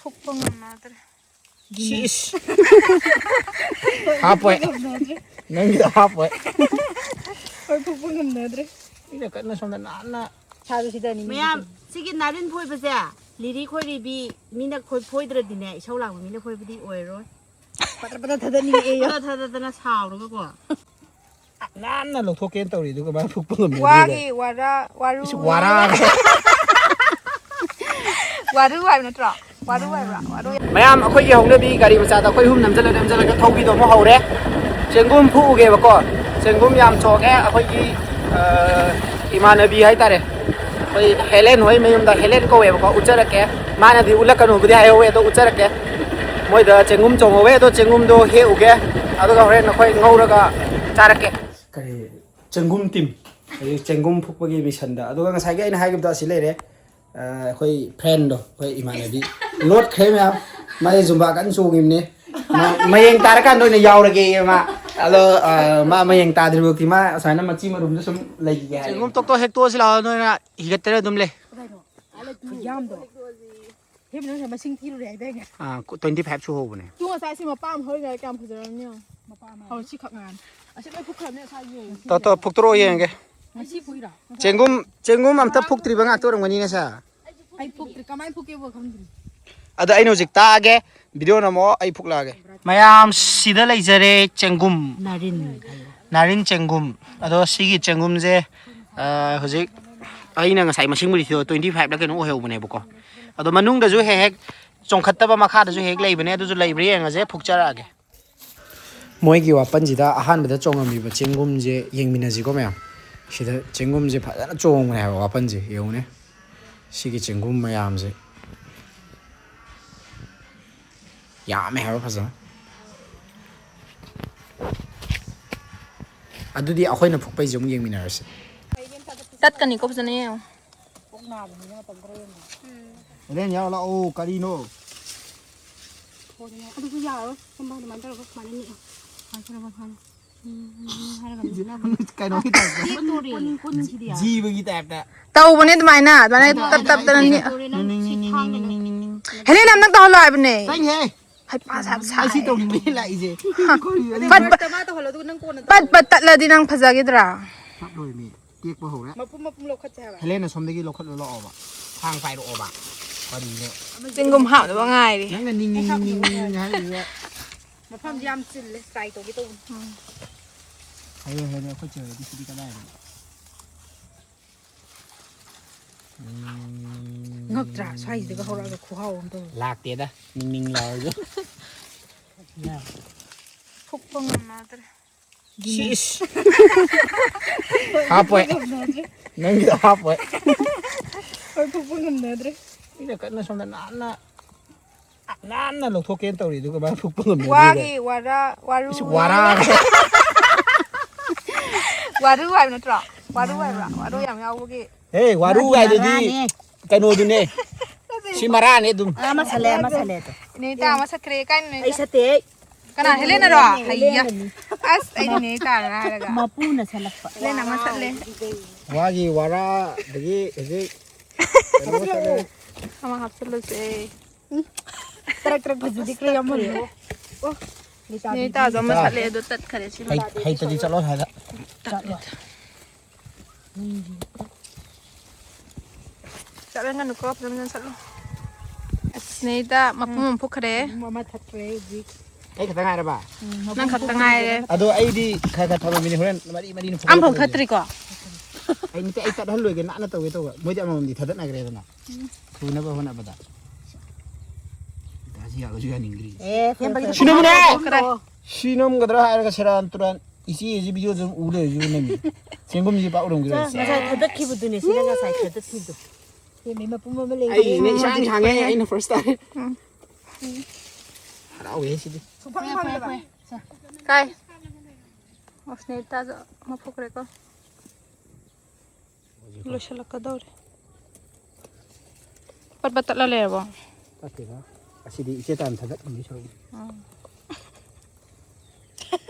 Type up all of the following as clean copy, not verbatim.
폭풍 엄마들. Sheesh. Halfway. Maybe the halfway. 폭풍 엄마들. 이제 끝나서는 나나. 사주시다니. Mẹ, sige narin phôi bây giờ, lì khôi đi bị, mình đã khôi phôi được đi nè, sau lòng mình đã khôi đi oi rồi. 바다바다 타다니 에요. Thật là xào rồi cơ. 나나 로토켄 떠리 누가 말 북방은 와기 와라 와루. 와라. 와루 와이 너트라. 와루 와이라. 와루. mayam akhoi hongnabi gari macha da khoi hum namjala thobi do mo hore chengum phu ge ba ko chengum yam choge akhoi gi imanabi hai tare khoi helen hoi mayum da helen ko we ba ko ujarake mana di ulakanu budi hai we to ujarake moi da chengum chong we to chengum do he uge adu ga hore na khoi ngauraga charake kari chengum tim chengum phu gi mission da adu ga ngasai ge ina hai gi da si le re khoi friend do khoi imanabi Lord khem ya mai zumba kan so ngim ni mayeng tar kan doi na yaw ra ge ma alo ma mayeng ta dri bok ti ma sa na ma chi ma rum sum lai ge ha ngum tok to hek to sila no na higat tere dum le yam도. 헤비는 정말 신기루 레벨. 25 chu ho ne 중앙 사이즈 뭐 빰 허리가 깜 보더라고요. 뭐 빰. 시각한. 아시가 북한에 사이에. to phuk tro ye ge 시 보이라. chengum am ta phuk tri ba nga to rang ni na sa 아이 북들 까마이 북게 뭐 감들. ada ai no jik ta ge video na mo ai phuk la ge mayam sida lai jare chengum narin chengum ado sigi chengum je hojik ai na ngasai masing muri 25 la ke no heu bane bako ado manung da ju hek chongkhat ta ba makha da ju hek lei bane adu ju lei bre nga je phuk chara ge moi gi wapan ji da ahan ba da chongam bi ba chengum je yengmina ji ko mayam sida chengum je pha na chong ne ha wapan ji yeu ne sigi chengum mayam je 야매 하러 가자. 아두디 아코이나 폭바이 좀 예민하시. 땄까니 꼽잖아요. 렌 야라 오 까리노. 아주 야요. 한번 만들어 봐. 많이. 아, 그러면 한. 까이노 히다. 지브기 답다. tàu bên này nè, bên này tập tên này. Hele nam nang tàu lại bên này. Anh he. Hay pa sap sai. Ai si tàu ni lại gì? Pat tat là đi nang phasa cái đó. Sắp rồi mi. Tiếc bao hổ đấy. Mapum lộc khát chả. Hele na som degi lộc khát lo ba. Thang phải lo ba. Có đi nữa. Tình gồm hảo được ngay đi. Nang là ning hay gì vậy? Mapum jam chil le sai to cái tu. Hay hay có chơi đi cái này. Ngọc trả xoay thì có hậu ra được khu hậu không tôi. Lạc tiệt á, ninh lòi chứ. Phúc phong mà tôi. Sheesh. Halfway. Maybe the halfway. Phúc phong ngầm nè tôi. Bây giờ cận nó xong là nán là lộc thô kén tàu đi tôi có phúc bưng ngầm. Wagi wara waru. Wara. Waru ai nó trọ. Waru ai ra. Waru yang nhau cái. Hey, waru ai rồi đi. Cái nồi đun nè. Simara nè đun. Masale to. Ini ta masa kere kan ni. Ay sa te. Kana hele na ro. Hayya. As ay ni ta na halaga. Mapuna sa lakpa. Le na masa le. Wagi wara dagi dagi. Ama hapsalo se. Trak bhajudi kre yamon. Oh. Ni ta zo masa le do tat khare si. Hay tadi chalo hay đó. Sa ngan ko pa ngan sa lo. Ni ta mapum phuk khare. Mama that kre ji. Ay kata ngay ba? Nang khat tangai le. Ado ay di kaya thalo mini hulen mari ni. Am phuk thatri ko. Ay ni ay tat haloi ke na taw ito. Mo di amam di thatat na gre na. Kuna ba hona bada. Dasi ya juga ningri. Sinom na. Sinom gadra hay ka seran turan isi video 좀 우려 주는 생금지 바 우렁 그래. Nasa tadat kibudu ni sila nga sa tadat kibudu. May mapumamali. Ay ni sang hangay ay na first time. Haraw eh sidi. Kai. Os ni ta zo mapuk re ko. Lo shala ka daw re. Pat batat la le ba. Pati ba? Kasi di isi tan thatat ni so.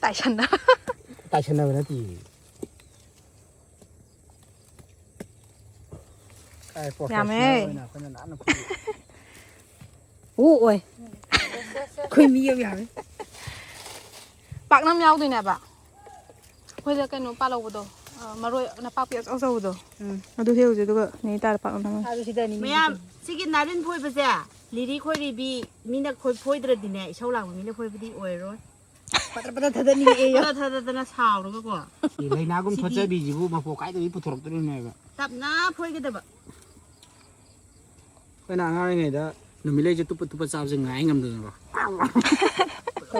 Tại chân đó. Tại chân nào thì Nhà mẹ. โอ้ยคุยมีเยอะอย่าง ปักน้ำยาวด้วยเนี่ยปะเพื่อจะกันหนูปลาเราบุตรมาโรยน้ำปลาเปียกเอาซะบุตรมาดูเที่ยวสิตัวก็นี่ตาปักน้ำ ไม่ยามสิกินนารินพูดไปเสียลีดีคุยดีบีมีนักคุยพูดเดือดดิเนี่ยเช่าหลังมีนักคุยพอดีโอ้ยร้อยปัตตานีนี่เองเธอน่าชาวรู้ก็กว่า เลยนะกุมทศบีจิบุมาโฟกัสตัวนี้ปุถุรตัวนี้ไงแบบ ตับน้าพูดกันแต่แบบ เป็นอะไรไงเด้อหนูไม่เลยจะตุบตุบสาวจะง่ายงำดูหรอ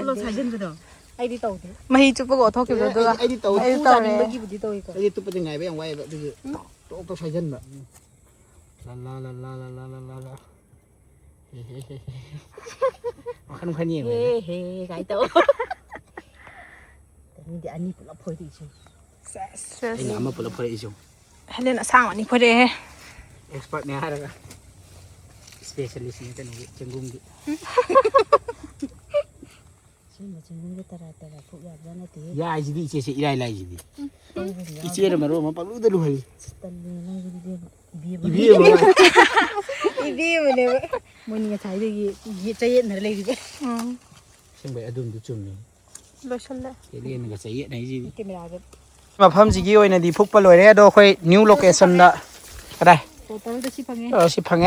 เราใช้เงินไปเด้อไอ้ที่โตดิ มาฮิจุปโกทอกกิบตัว ไอ้ที่โต ไอ้ตัวเนี่ย เมื่อกี้บุตรโตอีก ไอ้ที่ตุบเป็นไงไปยังไงแบบดูโตต้องใช้เงินแบบลาลาลาลาลาลาลาลาเฮ้เฮ้เฮ้มาขนมขันยี่เลย เฮ้ไก่โตแต่นี่เดี๋ยวอันนี้เราพูดดีชิว ไอ้หน้ามาเปิดเผยอีชง ให้เล่นสร้างอันนี้พอดี expert เนี่ยฮะแล้วก็ specialist นี่กันนี่จังกุมดิ ชิวมาชิวนี่ก็แต่ละพวกอย่างนั้นตี ยาจีดีเชี่ยอีไรไรจีดีอีเชี่ยเรามารู้มาปลุกเดือดเลย ตันนี่นั่งดีบี อีบีมา อีบีมันเลยมันยังใช้ได้ยี่ใจเย็นอะไรดีกัน ช่างไปอดุมดุจุ่มนี่ โลชั่นเลย เรียนก็ใส่เยอะไหนจีดี เก็บไม่ได้กัน มาเพิ่มสิกี้ไว้ในดีพุกไปเลยเนี่ยโดยค่อย new location ละก็ได้ ตัวตอนจะชิพังไง สิพังไง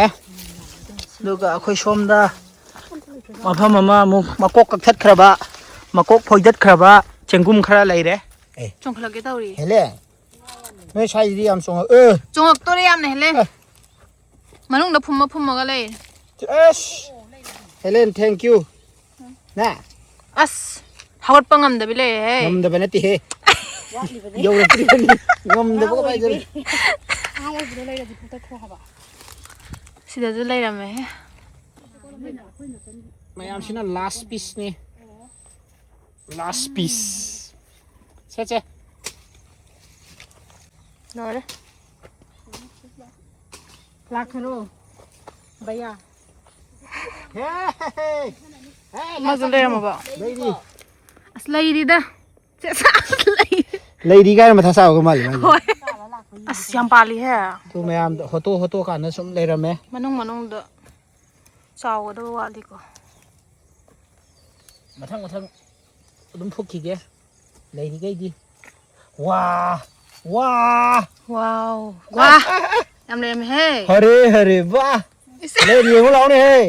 ดูก็ค่อยชมได้มาเพิ่มมากกกับทัดคราบะมากกพอยดัดคราบะเชิงกุมคราอะไรเด้ จงขลักกี่ตัวดิ เห็นเลยไม่ใช่ดีอัมสงจงอักตัวเรียมเนี่ยเล่นมันต้องดับพุ่มมาก็เลย เฮเลน thank you น่ะ อัสฮาวดปังงำเดบิเลย งมเดบันติเฮโยนตีนี่งมเดบันไปเลย สิเดี๋ยวจะเลยละไหม ไม่ยามชินะ last piece นี่ last piece ใช่ใช่ น้อยเลย ลักรู้ใบยา เฮ้เฮ้ มาจะเลยมาบ่ lady อัสเลยดีเด้อเจ๊สัสเลย lady กันมาทัศน์ก็มาเลย อัสยังปาลีแฮะ ตัวไม่ยามโฮโต้กันนะสมเลยระเม มันต้องเด้อชาวก็ด้วยว่าดีกว่า มาทั้งดุมพุกขี้เกเลยดีก็ดีว้าว้า ว้าวว้าทำเลยไหมเฮ้ เฮ้ยว้าเลยดีของเราเนี่ยเฮ้ย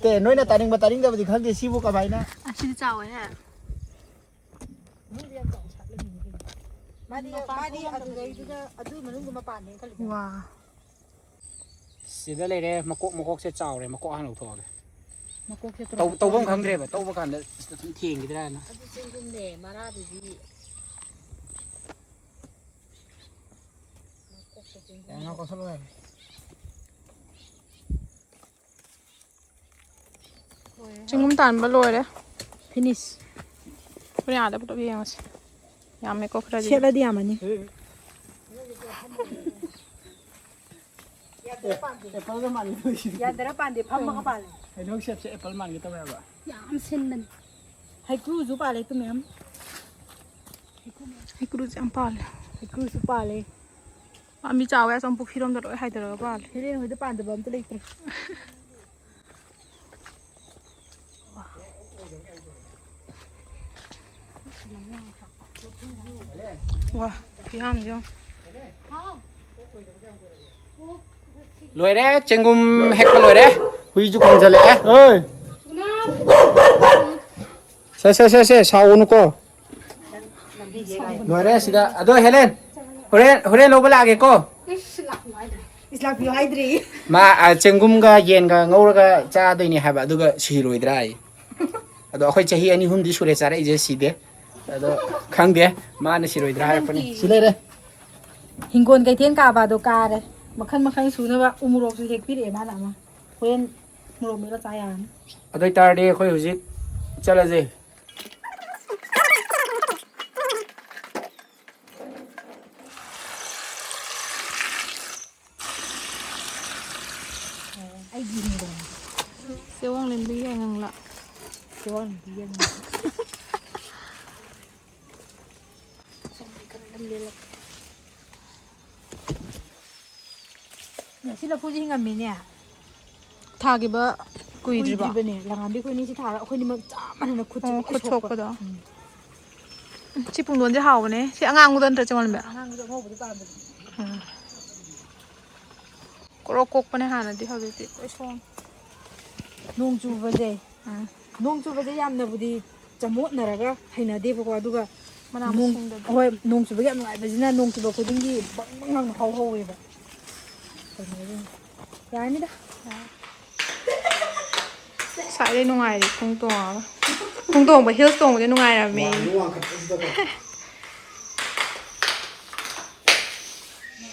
แต่น้อยนะตาดิ้งแต่วันที่เขาจะซีบุกอะไรนะ อาชีพเจ้าไอ้ฮะ มาดีอันนี้จะอันนี้มันต้องมาป่านนี้เขาเลย ว้า เสียได้เลยเนี่ยมากกเสียเจ้าเลยมากกหันหลังทอเลย มาโกเก็ต โตบ้างครั้งเดียวโตบ้างกันเลยเที่ยงกี่ได้นะ อันนี้ซึ่งเน่มาราดี เราก็สลาย จึงกุ้มตาลบะโรยเลย ฟินิช ไม่ได้อ่านได้ปุ๊บพี่ยังสิยามไม่ก็คราดี เชื่อแล้วดีอ่ะมันนี่ แอปเปิลมัน ยาเดราปันเดี๋ยวพับมากระปัน ไอ้น้องเชฟแอปเปิลมันกี่ตัวแบบ ยามเส้นมันให้ครูซูปาเลยตัวแม่ม ให้กูรู้จังปาล ให้ครูซูปาเลย आम्ही चाव्या संपू फिरवून जातो हैदराबाद เฮ้ยหัวจะปันจะบอมตัวเล็ก वाพี่ห้ามจ้ะ รวยเด้เจงุมแฮกไปรวยเด้คุยจุกงจะเลยเอ้ยเซ่ชาวนุโกรวยเด้สิดาอะโดเฮเลนเฮเลนโลบลาเกโก อิสลามพิวไฮดรี มาเจงุมก็เย็นก็งูก็จ้าตัวนี้ฮะแบบดูก็ชีรวยได้อะโดค่อยจะเฮียนี่หุ่นดิสุเรศอะไรจะสิเด้อะโดครั้งเดียมาเนี่ยชีรวยได้คนนี้สิเลยเด้ หิงโกนไก่เทียนกาบาโดกาเลยมาขั้นสูงนะว่าอุโมงค์สุดเฮกพี่เอ๋มาหนามาเพื่อนมุโรมีรถใจอ่ะ อะโดตาเด้ค่อยหุ่นจิจะละสิเสียวงเล่นบี้ยังละ จอนยัง เนี่ยสิลꯐꯨꯁꯤ ꯍꯤꯡꯉꯝꯃꯤꯅꯦ ทากี่บะกุยจีบะ ꯀꯨꯏꯗ꯭ꯔꯤꯕꯅꯦ ꯂꯪꯉꯥꯟꯕꯤ ꯑꯩꯈꯣꯏꯅꯤ ꯁꯤ ꯊꯥꯔ ꯑꯩꯈꯣꯏꯅꯤ ꯃꯛ ꯆꯞ ꯃꯥꯟꯅꯅ ꯈꯨꯠꯁꯦ ขุดชกก็ได้ชิปุ่งโดนจะเห่าเนี่ยชิอ่างกูโดนแต่จังหวะแบบ ꯑꯉꯥꯡꯗꯣ ꯑꯉꯧꯕꯗꯤ ꯄꯥꯝꯕꯅꯤ ก็รกกไปในหาดนั่นที่เขาจะติดไว้ช่อง ꯅꯣꯡ ꯆꯨꯕꯁꯦ ꯅꯣꯡ ꯆꯨꯕꯁꯦ ꯌꯥꯝꯅꯕꯨꯗꯤ ꯆꯃꯣꯠꯅꯔꯒ ꯍꯩꯅꯗꯦꯕꯀꯣ ꯑꯗꯨꯒ มันเอามาชิงเด็ด ꯍꯣꯏ ꯅꯣꯡ ꯆꯨꯕꯒꯤ ꯌꯥꯝ ꯅꯨꯡꯉꯥꯏꯕꯁꯤꯅ ꯅꯣꯡ ꯆꯨꯕ ꯈꯨꯗꯤꯡꯒꯤ ꯕꯪ ꯕꯪ ꯂꯥꯎꯅ ꯍꯧꯍꯧꯋꯦꯕ ꯌꯥꯔꯅꯤꯗ สายได้นุ่งไงดิพุงตัวพุงตัวไปเที่ยวส่งได้นุ่งไงอะเมย์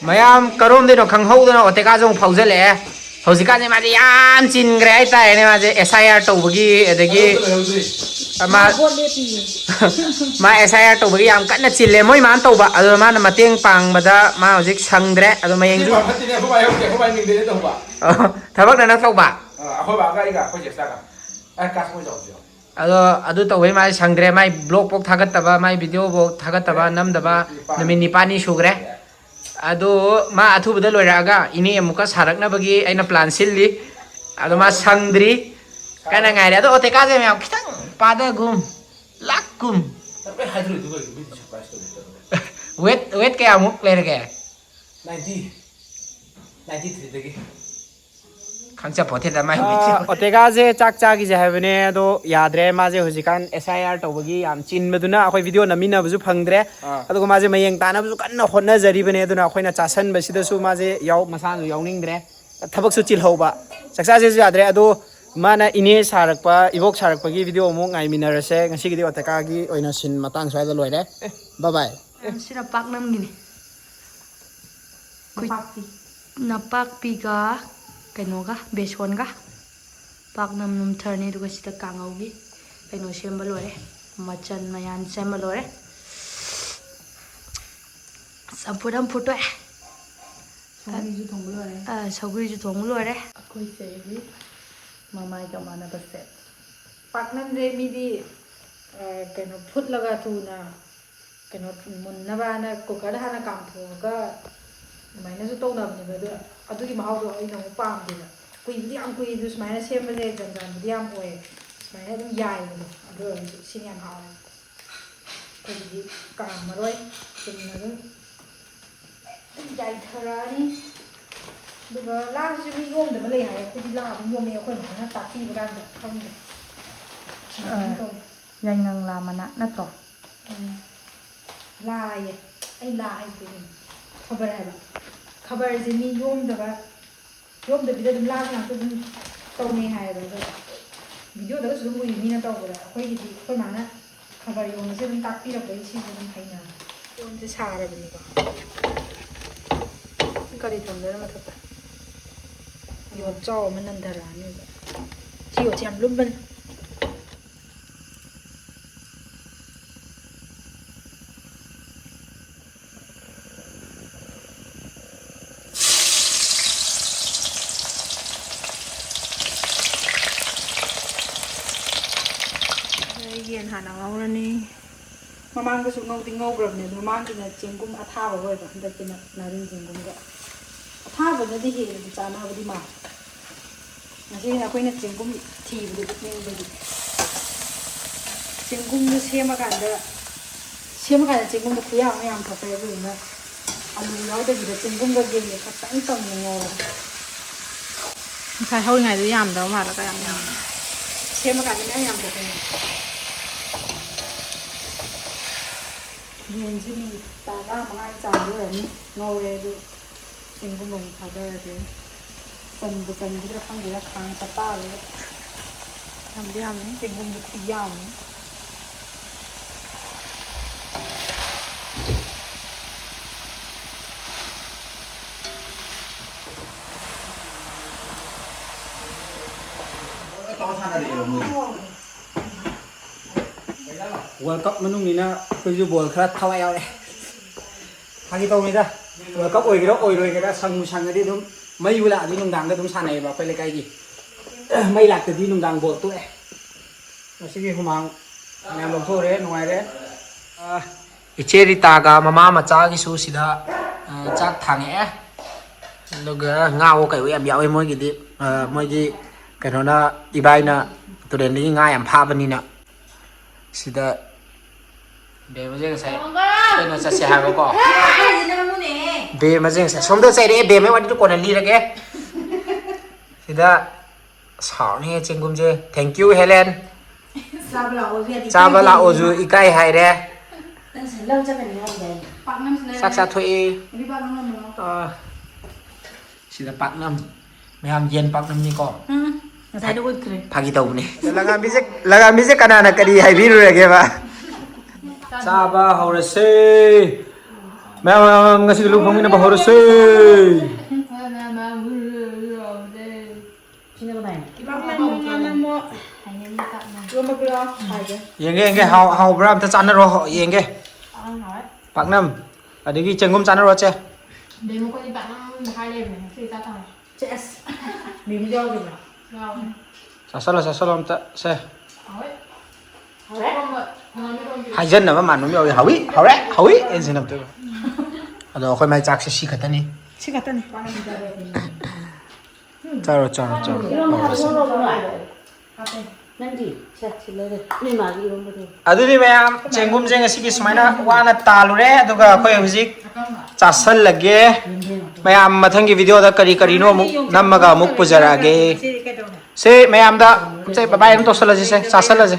mayam karom de no khang hau de no te ka jong phau jale hausi ka ne ma de yam chin gre ai tai ne ma de SIR to bagi adagi ma โคตรเรียบดี ma SIR to bagi yam kan na chin le moi man to ba adu ma na mateng pang ba da ma hausi sangdre adu ma yeng du thabak na na to ba adu to wei ma sangdre mai blog pok thagat ta ba mai video bo thagat ta ba nam da ba nami nipani sugre ado ma athu bada loiraga ini amuka saraknabagi aina plan silli ado ma sangdri kana ngai ado ote ka je me khitang pada gum lakum wait ke amuk ler ke 93 dagi khangcha pothe da mai ote ka je chak cha gi je habne ado yadre ma je hujikan SIR tawbagi yam chin meduna akhoi video namina buju phangdre ado ma je mayeng tana buju kanna honna jari bane aduna akhoina chasan basida su ma je yaw masan yawningdre thabak su chil hoba chaksa je yadre ado mana ine sarakpa ibok sarakpagi video mo ngai minarase ngasi gi ote ka gi oina sin matang swai da loire bye bye sira pak nam gini napak piga kainoga beson ga pak nam num tharni duga sita kangau gi kaino semba lore machan mayan semba lore sampudam photo sogri ju thong lore akoi se gi mamai ka mana basse pak nam re mi di kaino phut laga tu na kaino mun na ba na kukar hana kam tho ga ꯃꯥꯏꯅ ꯁꯨ ꯇꯧꯅꯕꯅꯦꯕ ꯑꯗꯣ ꯑꯗꯨꯒꯤ ꯃꯍꯥꯎꯗꯣ ꯑꯩꯅ ꯑꯃꯨꯛ ꯄꯥꯝꯗꯦꯕ ꯀꯨꯏꯕꯨꯗꯤ ꯌꯥꯝ ꯀꯨꯏ ꯑꯗꯨ ꯁꯨꯃꯥꯏꯅ ꯁꯦꯝꯕꯁꯦ ꯖꯟꯖꯥꯟꯕꯨꯗꯤ ꯌꯥꯝ ꯑꯣꯏ ꯁꯨꯃꯥꯏꯅ ꯑꯗꯨꯝ ꯌꯥꯏꯕꯗꯣ ꯑꯗꯨ ꯑꯣꯏꯔꯁꯨ ꯁꯤꯅ ꯌꯥꯝ ꯍꯥꯎꯋꯦ ꯑꯩꯈꯣꯏꯒꯤꯗꯤ ꯀꯥꯝꯃꯔꯣꯏ ꯆꯨꯝꯅ ꯑꯗꯨꯝ ꯌꯥꯏꯊꯔꯛꯑꯅꯤ ꯑꯗꯨꯒ ꯂꯥꯁꯨ ꯃꯤ ꯌꯣꯝꯗꯕ ꯂꯩ ꯍꯥꯏ ꯑꯩꯈꯣꯏꯗꯤ ꯂꯥ ꯑꯗꯨꯝ ꯌꯣꯝꯃꯦ ꯑꯩꯈꯣꯏ ꯃꯥꯅ ꯇꯥꯛꯄꯤꯕ ꯀꯥꯟꯗ ꯈꯪꯗꯦ ꯌꯥꯏꯉꯪ ꯂꯥ ꯃꯅꯥ ꯅꯠꯇ꯭ꯔꯣ ꯂꯥꯏꯌꯦ ꯑꯩ ꯂꯥ ꯍꯥꯏꯁꯦ ꯈꯕꯔ ꯍꯥꯏꯕ ꯈꯕꯔꯁꯦ ꯃꯤ ꯌꯣꯝꯗꯕꯤꯗ ꯑꯗꯨꯝ ꯂꯥꯁ ꯉꯥꯛꯇ ꯑꯗꯨꯝ ꯇꯧꯅꯩ ꯍꯥꯏꯌꯦꯕ ꯑꯗꯣ ꯚꯤꯗꯤꯑꯣꯗꯒꯁꯨ ꯑꯗꯨꯝ ꯎꯏ ꯃꯤꯅ ꯇꯧꯕꯗ ꯑꯩꯈꯣꯏꯒꯤꯗꯤ ꯑꯩꯈꯣꯏ ꯃꯥꯅ ꯈꯕꯔ ꯌꯣꯝꯕꯁꯦ ꯑꯗꯨꯝ ꯇꯥꯛꯄꯤꯔꯛꯄꯒꯤ ꯁꯤꯁꯦ ꯑꯗꯨꯝ ꯍꯩꯅ ꯌꯣꯝꯁꯦ ꯁꯥꯔꯕꯅꯤꯀꯣ ꯀꯔꯤ ꯊꯝꯗꯣꯏꯅꯣ ꯃꯊꯛꯇ ꯌꯣꯠ ꯆꯥꯎ ꯑꯃ ꯅꯟꯊꯔꯛꯑꯅꯦꯕ ꯁꯤ ꯌꯣꯠꯁꯦ ꯌꯥꯝ ꯂꯨꯝꯕꯅꯤ ꯌꯦꯟ ꯍꯥꯟꯅ ꯉꯧꯔꯅꯤ ꯃꯃꯥꯡꯗꯁꯨ ꯉꯧꯗꯤ ꯉꯧꯈ꯭ꯔꯕꯅꯦ ꯑꯗꯣ ꯃꯃꯥꯡꯒꯤꯅ ꯆꯦꯡꯒꯨꯝ ꯑꯊꯥꯕ ꯑꯣꯏꯕ ꯍꯟꯗꯛꯀꯤꯅ ꯅꯥꯔꯤꯟ ꯆꯦꯡꯒꯨꯝꯒ ꯑꯊꯥꯕꯅꯗꯤ ꯍꯦꯟꯅꯗꯤ ꯆꯥꯅꯕꯗꯤ ꯃꯥꯜꯂꯦ ꯉꯁꯤꯅ ꯑꯩꯈꯣꯏꯅ ꯆꯦꯡꯒꯨꯝ ꯊꯤꯕꯗꯤ ꯄꯨꯛꯅꯤꯡꯕꯒꯤ ꯆꯦꯡꯒꯨꯝꯗꯣ ꯁꯦꯝꯃꯀꯥꯟꯗ ꯆꯦꯡꯒꯨꯝꯗꯣ ꯈꯨꯌꯥꯝ ꯑꯃ ꯌꯥꯝ ꯊꯣꯛꯈ꯭ꯔꯦ ꯑꯗꯨꯗꯨꯅ ꯑꯂꯨ ꯌꯥꯎꯗꯕꯤꯗ ꯆꯦꯡꯒꯨꯝꯒ ꯌꯦꯟꯒ ꯈꯛꯇꯪ ꯀꯪꯅ ꯉꯧꯔꯒ ꯉꯁꯥꯏ ꯍꯧꯔꯤꯉꯩꯗ ꯌꯥꯝꯗꯕ ꯃꯥꯜꯂꯒ ꯌꯥꯝ ꯌꯥꯝꯃꯦ ꯁꯦꯝꯃꯀꯥꯟꯗ ꯃꯌꯥꯝ ꯌꯥꯝ ꯊꯣꯛꯈ꯭ꯔꯦ ꯌꯦꯟꯁꯤ ꯃꯤꯅꯤꯠ 15 ꯆꯥꯡꯗ ꯑꯣꯏꯔꯅꯤ ꯉꯧꯔꯦ ꯑꯗꯨ ꯆꯦꯡꯒꯨꯝ ꯑꯃꯨꯛ ꯊꯥꯗꯔꯒꯦ ꯆꯟꯕꯨ ꯆꯟꯒꯗ꯭ꯔꯥ ꯈꯪꯗꯦꯗ ꯈꯥꯡ ꯆꯠꯇꯥꯔꯒ ꯌꯥꯝꯗꯤ ꯌꯥꯝꯃꯦ ꯆꯦꯡꯒꯨꯝꯗꯨ ꯈꯨꯌꯥꯝꯅꯤ World Cup manungina kuju bol khara thawa yaure hagi tawmida World Cup oigero oiroi gera sangu sangadi dum mai ula di nungdang da dum sanai ba khoi lekai gi mai lak di nungdang bol tu masigi humang nam lom thore nuai re icheri ta ga mama macha gi su sida chak thange ꯑꯗꯨꯒ ꯉꯥꯋꯣ ꯀꯩꯋꯣ ꯌꯥꯝ ꯌꯥꯎꯋꯦ ꯃꯣꯏꯒꯤꯗꯤ ꯃꯣꯏꯒꯤ ꯀꯩꯅꯣꯅ ꯏꯕꯥꯏꯅ ꯇꯨꯔꯦꯟꯗꯒꯤ ꯉꯥ ꯌꯥꯝ ꯐꯥꯕꯅꯤꯅ ꯁꯤꯗ ꯕꯦꯝꯃꯁꯦ ꯉꯁꯥꯏ ꯀꯩꯅꯣ ꯆꯠꯁꯦ ꯍꯥꯏꯕꯀꯣ ꯕꯦꯝꯃꯁꯦ ꯉꯁꯥꯏ ꯁꯣꯝꯗ ꯆꯩꯔꯛꯑꯦ ꯕꯦꯝꯃꯩ ꯋꯥꯔꯤꯗꯣ ꯀꯣꯟꯅ ꯂꯤꯔꯒꯦ ꯁꯤꯗ ꯁꯥꯎꯅꯤꯍꯦ ꯆꯦꯡꯒꯨꯝꯁꯦ ꯊꯦꯡꯀ꯭ꯌꯨ ꯍꯦꯂꯦꯟ ꯆꯥꯕ ꯂꯥꯛꯑꯣꯁꯨ ꯏꯀꯥꯏ ꯍꯥꯏꯔꯦ ꯆꯥꯛ ꯆꯥꯊꯣꯛꯏ sida paknam mayam yen paknam ni ko Ngasai do kre. phagi tawni lagam bise kanana kari haibirurege ba chaba horase mayam ngasi lu phongina ba horase yenge how bram ta chana ro yenge paknam adigi chengum chana ro che để một con đi bạn nó hai đêm này thì ta thằng Yes. Mình vô rồi mà. rồi sasalo ta se hỏi không vậy nói với con hai dân na man no yo hawi ensin nam tu ado khoi mai chak se si khatani 시갔다네. charo aduni mayam chengum jeng asigi sumaina wana talure aduga khoi hujik chasal lage mayam mathangi video da kari no mu namaga muk pujarage se mayam da se bye bye to sala se chasal se